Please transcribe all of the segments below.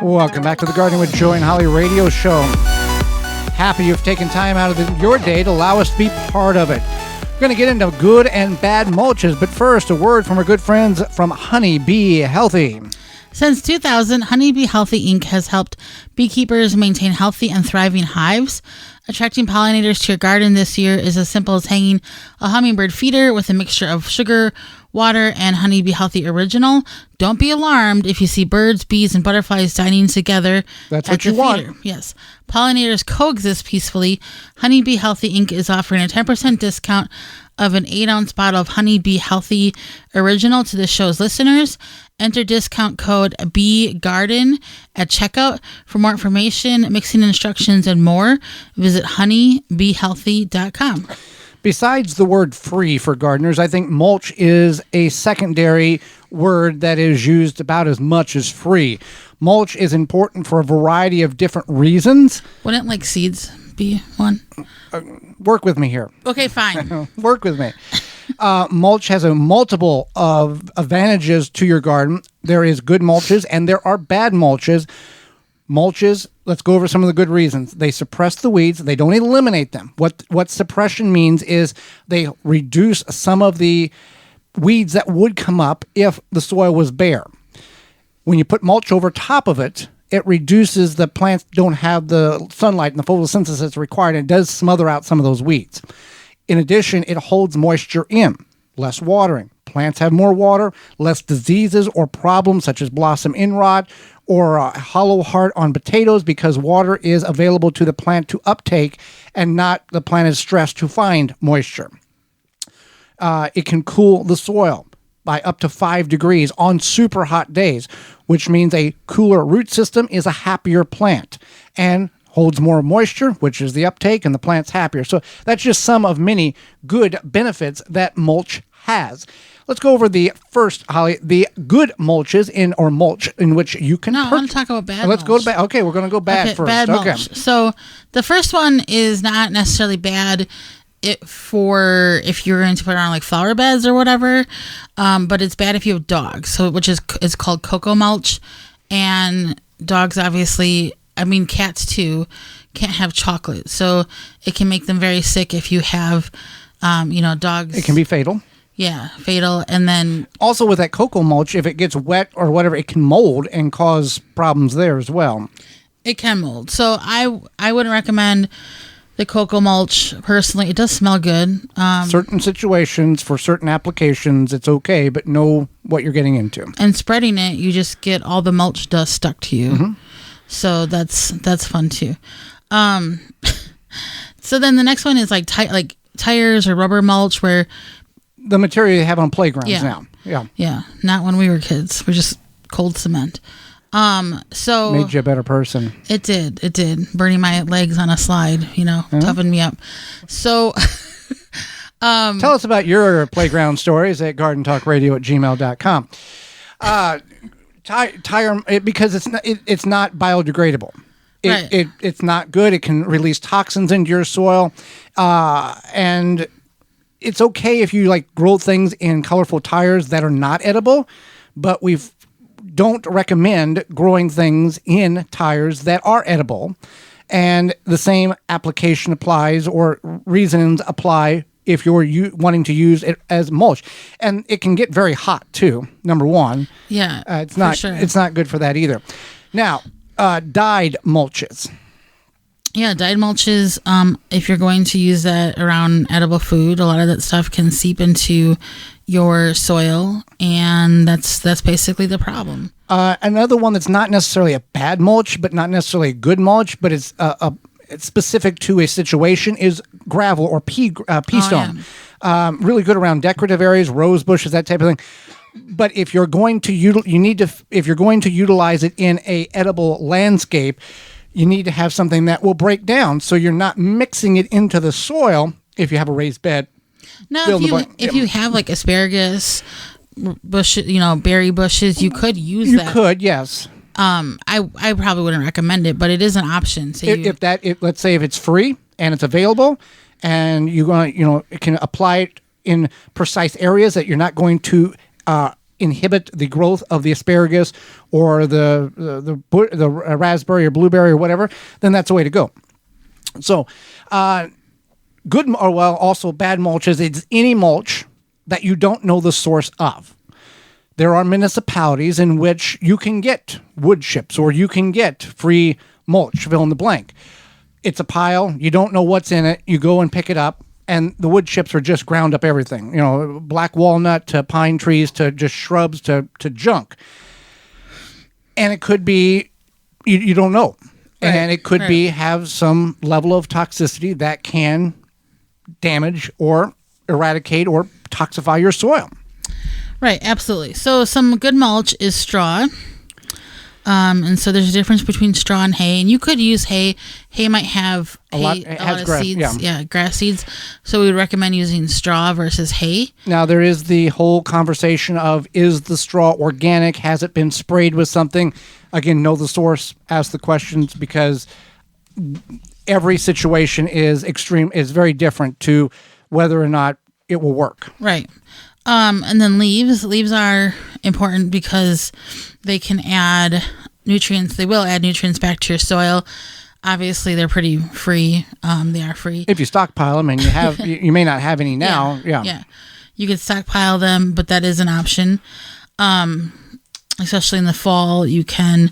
Welcome back to the Gardening with Joy and Holly radio show. Happy you've taken time out of your day to allow us to be part of it. We're going to get into good and bad mulches, but first, a word from our good friends from Honey Bee Healthy. Since 2000, Honey Bee Healthy Inc. has helped beekeepers maintain healthy and thriving hives. Attracting pollinators to your garden this year is as simple as hanging a hummingbird feeder with a mixture of sugar, water, and Honey Bee Healthy Original. Don't be alarmed if you see birds, bees, and butterflies dining together. That's what you want. Feeder. Yes. Pollinators coexist peacefully. Honey Bee Healthy Inc. is offering a 10% discount of an 8-ounce bottle of Honey Bee Healthy Original to the show's listeners. Enter discount code BEEGARDEN at checkout. For more information, mixing instructions, and more, visit honeybeehealthy.com. Besides the word free for gardeners, I think mulch is a secondary word that is used about as much as free. Mulch is important for a variety of different reasons. Wouldn't like seeds be one? Work with me here. Okay, fine. Work with me. Mulch has a multiple of advantages to your garden. There is good mulches and there are bad mulches. Mulches, let's go over some of the good reasons. They suppress the weeds. They don't eliminate them. What suppression means is they reduce some of the weeds that would come up if the soil was bare. When you put mulch over top of it, it reduces the plants don't have the sunlight and the photosynthesis required, and it does smother out some of those weeds. In addition, it holds moisture in, less watering. Plants have more water, less diseases or problems such as blossom end rot or a hollow heart on potatoes because water is available to the plant to uptake and not the plant is stressed to find moisture. It can cool the soil by up to 5 degrees on super hot days, which means a cooler root system is a happier plant and holds more moisture, which is the uptake, and the plant's happier. So that's just some of many good benefits that mulch has. Let's go over the first, Holly, the good mulches mulch in which you can I want to talk about bad Let's mulch. go to bad. Okay, we're going to go bad first. Bad mulch. So the first one is not necessarily bad for if you're going to put it on like flower beds or whatever, but it's bad if you have dogs. So which is called cocoa mulch, and dogs obviously, I mean cats too, can't have chocolate, so it can make them very sick if you have, dogs. It can be fatal. Yeah, fatal. And then also with that cocoa mulch, if it gets wet or whatever, it can mold and cause problems there as well. It can mold. So I wouldn't recommend the cocoa mulch personally. It does smell good. Certain situations for certain applications, it's okay, but know what you're getting into. And spreading it, you just get all the mulch dust stuck to you. Mm-hmm. So that's fun too. So then the next one is like tires or rubber mulch, where the material you have on playgrounds now. Yeah. Not when we were kids. We're just cold cement. So made you a better person. It did. Burning my legs on a slide, toughened me up. So, tell us about your playground stories at gardentalkradio@gmail.com. Tire, because it's not biodegradable. It's not good. It can release toxins into your soil, and it's okay if you grow things in colorful tires that are not edible, but we don't recommend growing things in tires that are edible. And the same application applies, or reasons apply if you're wanting to use it as mulch. And it can get very hot too, number one. Yeah, it's not good for that either. Now, dyed mulches. Yeah, dyed mulches, if you're going to use that around edible food, a lot of that stuff can seep into your soil, and that's basically the problem. Another one that's not necessarily a bad mulch, but not necessarily a good mulch, but it's specific to a situation, is gravel or pea stone. Yeah. Really good around decorative areas, rose bushes, that type of thing. But if you're going to utilize it in a edible landscape, you need to have something that will break down, so you're not mixing it into the soil. If you have a raised bed, if you have like asparagus bushes, berry bushes, you could use that. You could, yes. I probably wouldn't recommend it, but it is an option. So let's say if it's free and it's available, and you're going to, can apply it in precise areas that you're not going to inhibit the growth of the asparagus or the raspberry or blueberry or whatever, then that's the way to go. So, also bad mulches. It's any mulch that you don't know the source of. There are municipalities in which you can get wood chips or you can get free mulch, fill in the blank. It's a pile. You don't know what's in it. You go and pick it up, and the wood chips are just ground up everything. Black walnut to pine trees to just shrubs to junk. And it could be, you don't know. Right. And it could be have some level of toxicity that can damage or eradicate or toxify your soil. Right, absolutely. So some good mulch is straw. And so there's a difference between straw and hay. And you could use hay. Hay might have a lot of grass, seeds. Yeah, grass seeds. So we would recommend using straw versus hay. Now, there is the whole conversation of, is the straw organic? Has it been sprayed with something? Again, know the source, ask the questions, because every situation is very different to whether or not it will work. Right. And then leaves. Leaves are important because they can add nutrients. They will add nutrients back to your soil. Obviously, they're pretty free. They are free. If you stockpile them, and you may not have any now. Yeah. You could stockpile them, but that is an option. Especially in the fall, you can,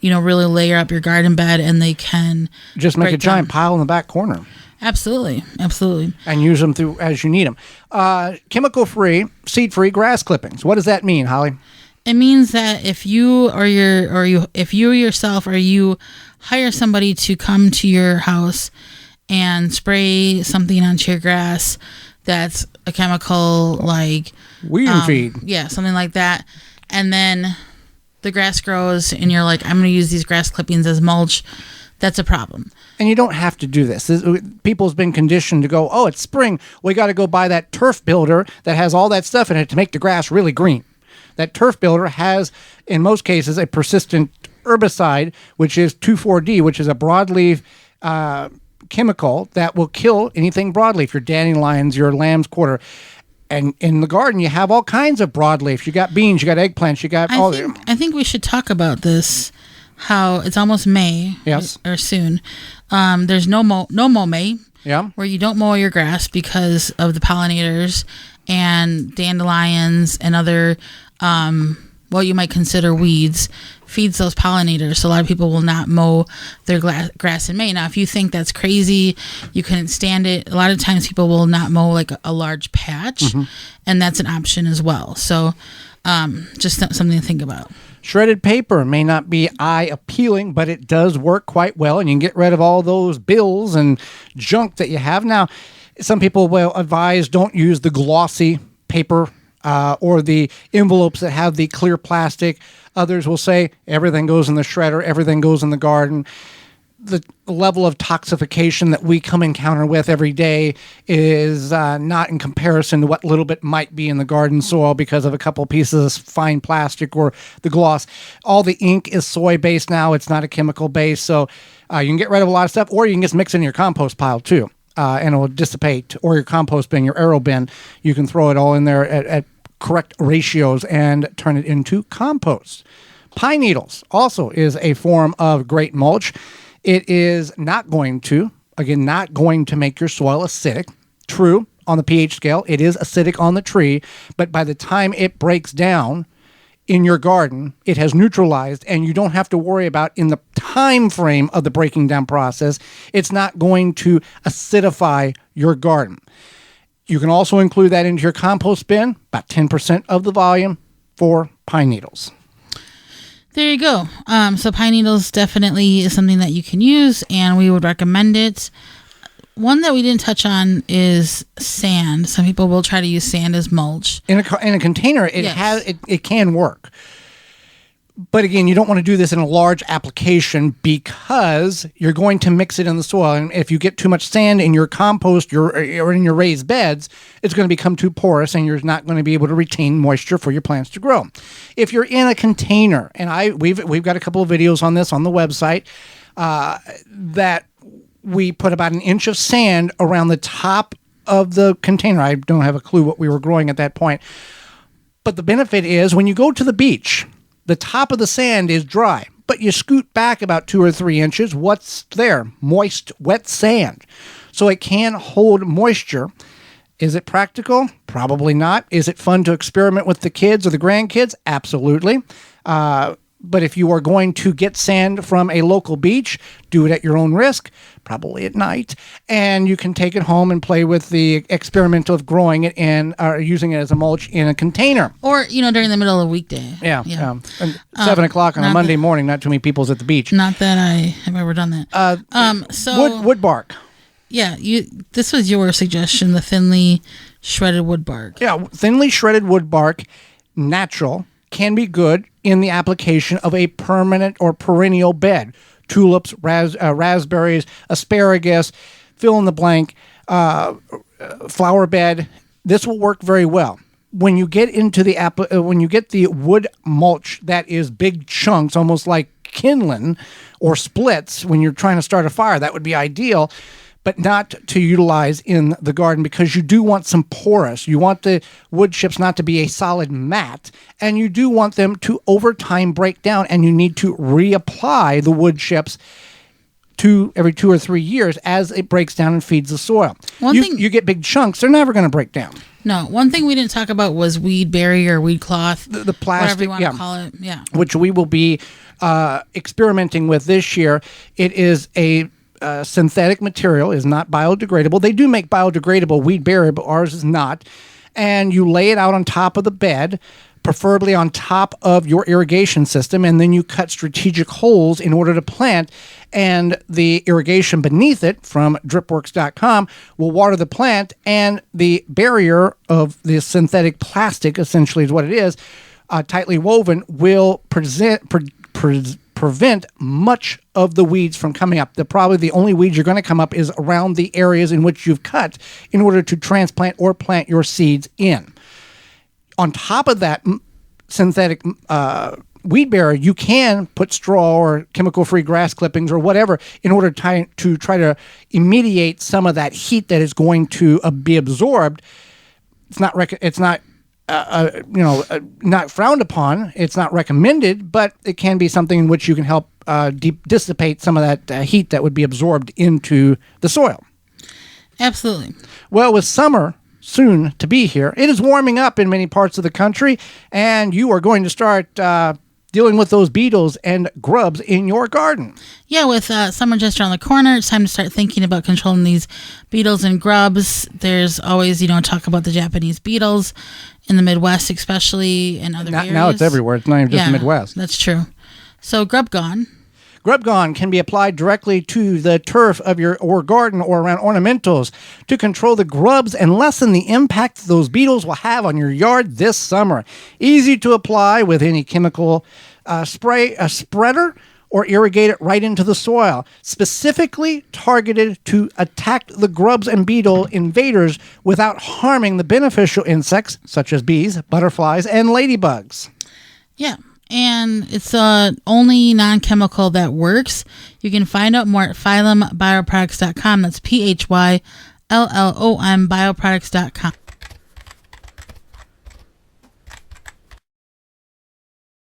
really layer up your garden bed, and they can just make a giant pile in the back corner. Absolutely. And use them as you need them. Chemical-free, seed-free grass clippings. What does that mean, Holly? It means that if you yourself or you hire somebody to come to your house and spray something onto your grass that's a chemical like weed and feed. Yeah, something like that. And then the grass grows and you're like, I'm going to use these grass clippings as mulch. That's a problem. And you don't have to do this. People's been conditioned to go, oh, it's spring. We got to go buy that turf builder that has all that stuff in it to make the grass really green. That turf builder has, in most cases, a persistent herbicide, which is 2,4-D, which is a broadleaf chemical that will kill anything broadleaf, your dandelions, your lamb's quarter. And in the garden, you have all kinds of broadleaf. You got beans, you got eggplants, you got all. I think we should talk about this. How it's almost May, yes, or soon. There's no mow May, yeah, where you don't mow your grass because of the pollinators and dandelions and other what you might consider weeds feeds those pollinators. So a lot of people will not mow their grass in May. Now, if you think that's crazy, you couldn't stand it. A lot of times people will not mow like a large patch, and that's an option as well. So just something to think about. Shredded paper may not be eye appealing, but it does work quite well, and you can get rid of all those bills and junk that you have. Now, some people will advise don't use the glossy paper or the envelopes that have the clear plastic. Others will say everything goes in the shredder, everything goes in the garden. The level of toxification that we come encounter with every day is not in comparison to what little bit might be in the garden soil because of a couple pieces of fine plastic or the gloss. All the ink is soy-based now. It's not a chemical-based. So you can get rid of a lot of stuff, or you can just mix it in your compost pile too, and it will dissipate. Or your compost bin, your aero bin, you can throw it all in there at correct ratios and turn it into compost. Pine needles also is a form of great mulch. It is not going to make your soil acidic. True, on the pH scale, it is acidic on the tree, but by the time it breaks down in your garden, it has neutralized, and you don't have to worry about in the time frame of the breaking down process, it's not going to acidify your garden. You can also include that into your compost bin, about 10% of the volume for pine needles. There you go. So pine needles definitely is something that you can use, and we would recommend it. One that we didn't touch on is sand. Some people will try to use sand as mulch. In a container, it can work. But again, you don't want to do this in a large application because you're going to mix it in the soil. And if you get too much sand in your compost or in your raised beds, it's going to become too porous and you're not going to be able to retain moisture for your plants to grow. If you're in a container, and we've got a couple of videos on this on the website, that we put about an inch of sand around the top of the container. I don't have a clue what we were growing at that point. But the benefit is when you go to the beach, the top of the sand is dry, but you scoot back about 2 or 3 inches. What's there? Moist, wet sand. So it can hold moisture. Is it practical? Probably not. Is it fun to experiment with the kids or the grandkids? Absolutely. But if you are going to get sand from a local beach, do it at your own risk, probably at night, and you can take it home and play with the experiment of growing it in or using it as a mulch in a container. Or, during the middle of the weekday. Yeah. And 7 o'clock on a Monday morning, not too many people's at the beach. Not that I have ever done that. Wood bark. Yeah, this was your suggestion, the thinly shredded wood bark. Yeah, thinly shredded wood bark, natural, can be good in the application of a permanent or perennial bed. Tulips, raspberries, asparagus, fill in the blank, flower bed. This will work very well. When you get into when you get the wood mulch that is big chunks, almost like kindling or splits, when you're trying to start a fire, that would be ideal, but not to utilize in the garden because you do want some porous. You want the wood chips not to be a solid mat, and you do want them to over time break down, and you need to reapply the wood chips every 2 or 3 years as it breaks down and feeds the soil. You get big chunks, they're never going to break down. No, one thing we didn't talk about was weed barrier or weed cloth. The plastic, whatever you want to call it. Yeah. Which we will be experimenting with this year. It is a synthetic material, is not biodegradable. They do make biodegradable weed barrier, but ours is not. And you lay it out on top of the bed, preferably on top of your irrigation system, and then you cut strategic holes in order to plant, and the irrigation beneath it from dripworks.com will water the plant, and the barrier of the synthetic plastic, essentially is what it is, tightly woven, will prevent much of the weeds from coming up. Probably the only weeds you're going to come up is around the areas in which you've cut in order to transplant or plant your seeds in. On top of that synthetic weed barrier, you can put straw or chemical-free grass clippings or whatever in order to try to mediate some of that heat that is going to be absorbed. It's not not frowned upon. It's not recommended, but it can be something in which you can help dissipate some of that heat that would be absorbed into the soil. Absolutely. Well, with summer soon to be here, it is warming up in many parts of the country, and you are going to start dealing with those beetles and grubs in your garden. Yeah, with summer just around the corner, it's time to start thinking about controlling these beetles and grubs. There's always, talk about the Japanese beetles in the Midwest, especially, and other areas. Now it's everywhere. It's not even just the Midwest. That's true. So Grub Gone. Grub Gone can be applied directly to the turf of your garden or around ornamentals to control the grubs and lessen the impact those beetles will have on your yard this summer. Easy to apply with any chemical spreader or irrigate it right into the soil. Specifically targeted to attack the grubs and beetle invaders without harming the beneficial insects such as bees, butterflies, and ladybugs. Yeah. And it's only non-chemical that works. You can find out more at phyllumbioproducts.com. That's PHYLLOM bioproducts.com.